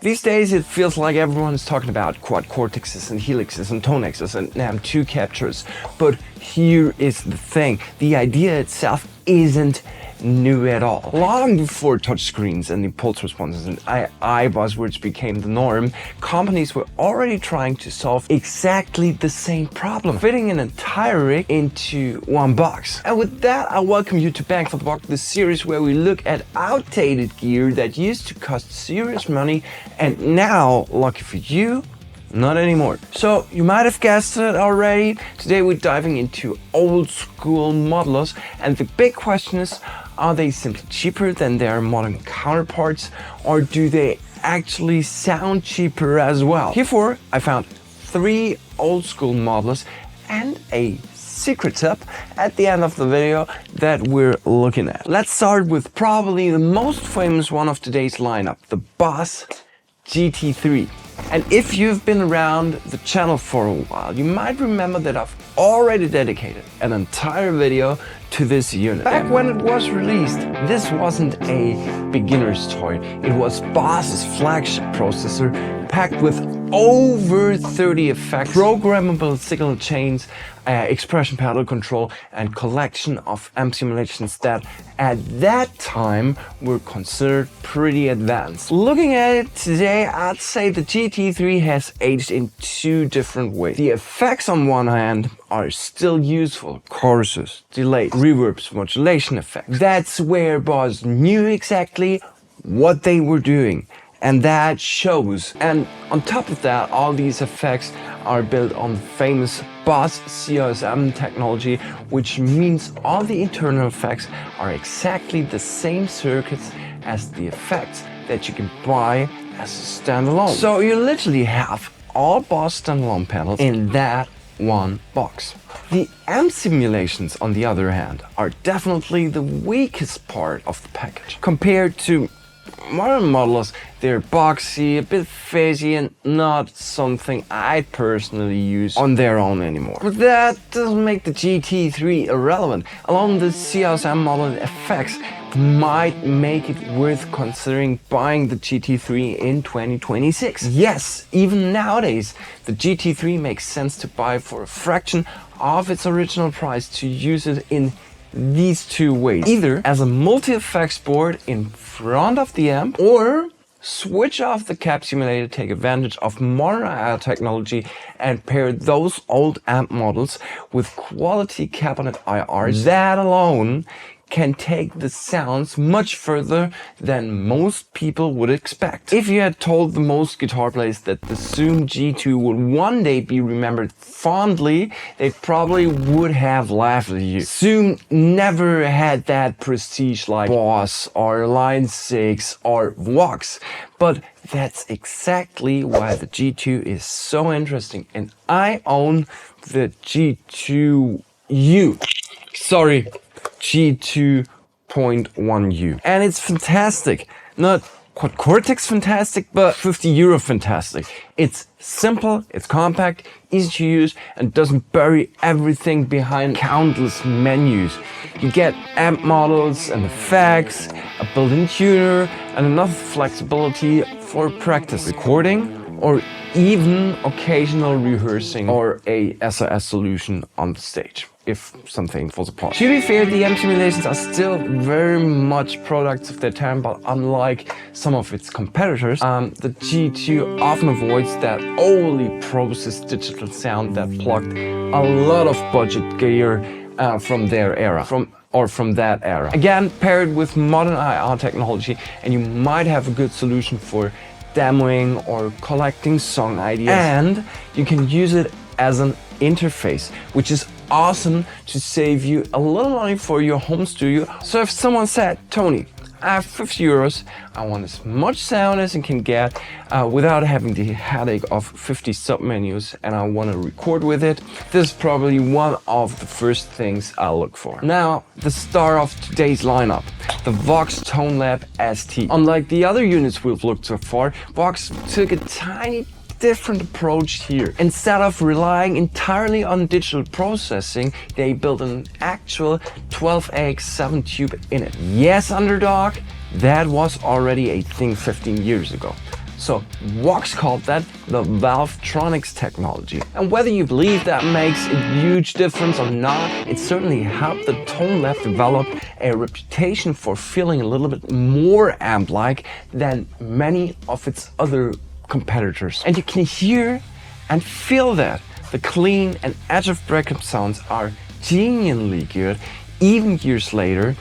These days it feels like everyone is talking about quad cortexes and helixes and tonexes and NAM2 captures, but here is the thing, the idea itself isn't new at all. Long before touchscreens and impulse responses and AI buzzwords became the norm, companies were already trying to solve exactly the same problem, fitting an entire rig into one box. And with that, I welcome you to Bang for the Buck, the series where we look at outdated gear that used to cost serious money and now, lucky for you, not anymore. So you might have guessed it already. Today we're diving into old school modelers, and the big question is, are they simply cheaper than their modern counterparts, or do they actually sound cheaper as well? Herefore, I found 3 old school modelers and a secret tip at the end of the video that we're looking at. Let's start with probably the most famous one of today's lineup, the Boss GT3. And if you've been around the channel for a while, you might remember that I've already dedicated an entire video to this unit. Back when it was released, this wasn't a beginner's toy. It was Boss's flagship processor, packed with over 30 effects, programmable signal chains, expression pedal control, and collection of amp simulations that at that time were considered pretty advanced. Looking at it today, I'd say the GT3 has aged in 2 different ways. The effects on one hand are still useful: choruses, delays, reverbs, modulation effects. That's where Boss knew exactly what they were doing, and that shows. And on top of that, all these effects are built on famous Boss CSM technology, which means all the internal effects are exactly the same circuits as the effects that you can buy as a standalone. So you literally have all Boss standalone panels in that one box. The amp simulations, on the other hand, are definitely the weakest part of the package. Compared to modern modelers, they're boxy, a bit fizzy, and not something I personally use on their own anymore. But that doesn't make the GT3 irrelevant. Along the CSM model effects might make it worth considering buying the GT3 in 2026. Yes, even nowadays, the GT3 makes sense to buy for a fraction of its original price to use it in these 2 ways. Either as a multi-effects board in front of the amp, or switch off the cap simulator, take advantage of modern AI technology, and pair those old amp models with quality cabinet IRs. That alone can take the sounds much further than most people would expect. If you had told the most guitar players that the Zoom G2 would one day be remembered fondly, they probably would have laughed at you. Zoom never had that prestige like Boss or Line 6 or Vox, but that's exactly why the G2 is so interesting, and I own the G2U. Sorry, G2.1U. And it's fantastic. Not quad cortex fantastic, but €50 fantastic. It's simple, it's compact, easy to use, and doesn't bury everything behind countless menus. You get amp models and effects, a built-in tuner, and enough flexibility for practice recording, or even occasional rehearsing, or a SOS solution on the stage if something falls apart. To be fair, the amp simulations are still very much products of their time, but unlike some of its competitors, the G2 often avoids that overly processed digital sound that plucked a lot of budget gear from their era. From that era. Again, paired with modern IR technology, and you might have a good solution for demoing or collecting song ideas, and you can use it as an interface, which is awesome to save you a little money for your home studio. So if someone said, Tony, I have €50, I want as much sound as I can get without having the headache of 50 submenus, and I want to record with it, this is probably one of the first things I'll look for. Now, the star of today's lineup, the Vox Tone Lab ST. Unlike the other units we've looked so far, Vox took a tiny different approach here. Instead of relying entirely on digital processing, they built an actual 12AX 7 tube in it. Yes, underdog, that was already a thing 15 years ago. So Vox called that the Valvetronics technology. And whether you believe that makes a huge difference or not, it certainly helped the Tone Lab develop a reputation for feeling a little bit more amp-like than many of its other competitors. And you can hear and feel that. The clean and edge of breakup sounds are genuinely good, even years later.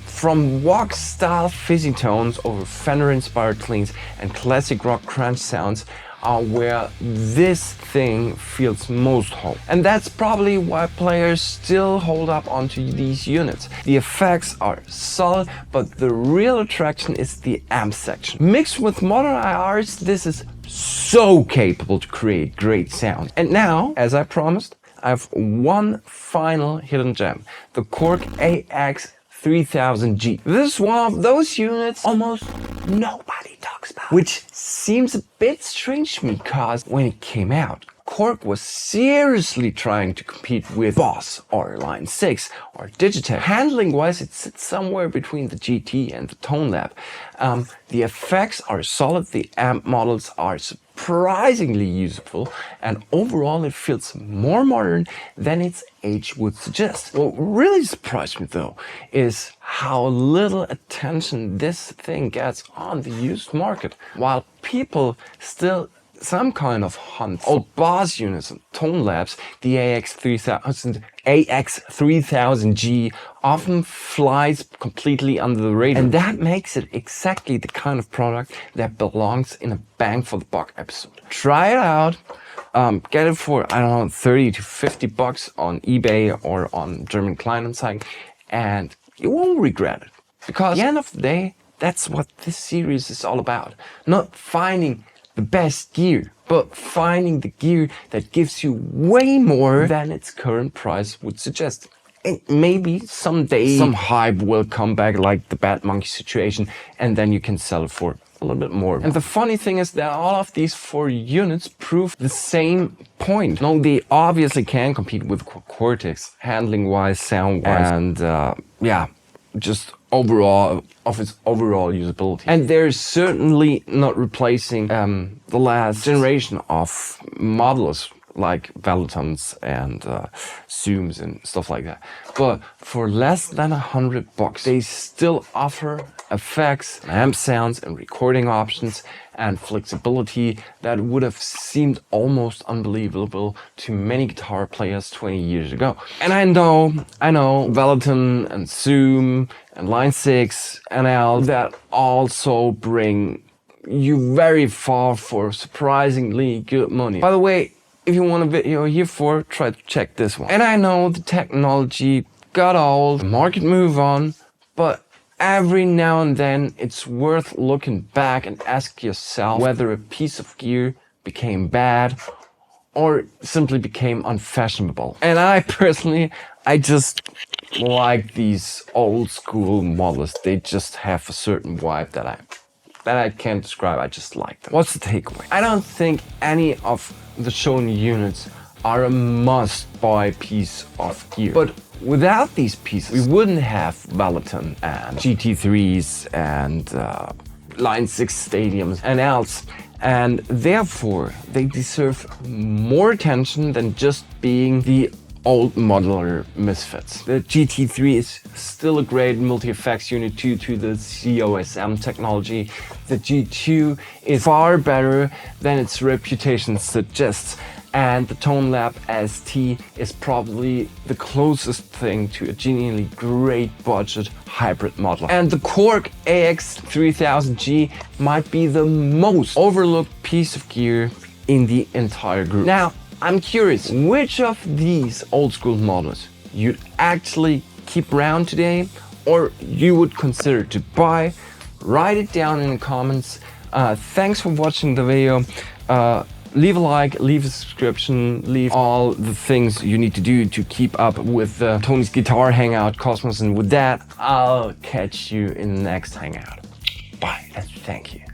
From Vox style fizzy tones over Fender inspired cleans and classic rock crunch sounds are where this thing feels most home. And that's probably why players still hold up onto these units. The effects are solid, but the real attraction is the amp section. Mixed with modern IRs, this is so capable to create great sound. And now, as I promised, I have one final hidden gem, the Korg AX3000G. This is one of those units almost nobody talks about, which seems a bit strange to me because when it came out, Korg was seriously trying to compete with Boss or Line 6 or Digitech. Handling wise, it sits somewhere between the GT and the Tone Lab. The effects are solid, the amp models are surprisingly useful, and overall it feels more modern than its age would suggest. What really surprised me though is how little attention this thing gets on the used market. While people still some kind of hunt old Boss units and Tone Labs, the AX3000G often flies completely under the radar. And that makes it exactly the kind of product that belongs in a bang for the buck episode. Try it out. Get it for, I don't know, 30 to 50 bucks on eBay or on German Kleinanzeigen, and you won't regret it. Because at the end of the day, that's what this series is all about. Not finding the best gear, but finding the gear that gives you way more than its current price would suggest. And maybe someday some hype will come back, like the Bad Monkey situation, and then you can sell it for a little bit more. And the funny thing is that all of these 4 units prove the same point. No, they obviously can compete with Cortex, handling wise, sound wise, and yeah, just overall of its overall usability. And they're certainly not replacing the last generation of modelers like Valutons and Zooms and stuff like that. But for less than $100, they still offer effects, amp sounds and recording options and flexibility that would have seemed almost unbelievable to many guitar players 20 years ago. And I know Valuton and Zoom and Line 6 and L that also bring you very far for surprisingly good money. By the way, if you want a video here for, try to check this one. And I know the technology got old, the market moved on, but every now and then it's worth looking back and ask yourself whether a piece of gear became bad or simply became unfashionable. And I personally, I just like these old school models. They just have a certain vibe that I can't describe. I just like them. What's the takeaway? I don't think any of the shown units are a must-buy piece of gear. But without these pieces, we wouldn't have Valuton and GT3s and Line 6 stadiums and else. And therefore, they deserve more attention than just being the old modular misfits. The GT3 is still a great multi-effects unit due to the COSM technology. The G2 is far better than its reputation suggests, and the Tone Lab ST is probably the closest thing to a genuinely great budget hybrid model. And the Korg AX3000G might be the most overlooked piece of gear in the entire group. Now, I'm curious, which of these old school models you'd actually keep around today or you would consider to buy? Write it down in the comments. Thanks for watching the video. Leave a like, leave a subscription, leave all the things you need to do to keep up with Tony's Guitar Hangout Cosmos. And with that, I'll catch you in the next Hangout. Bye and thank you.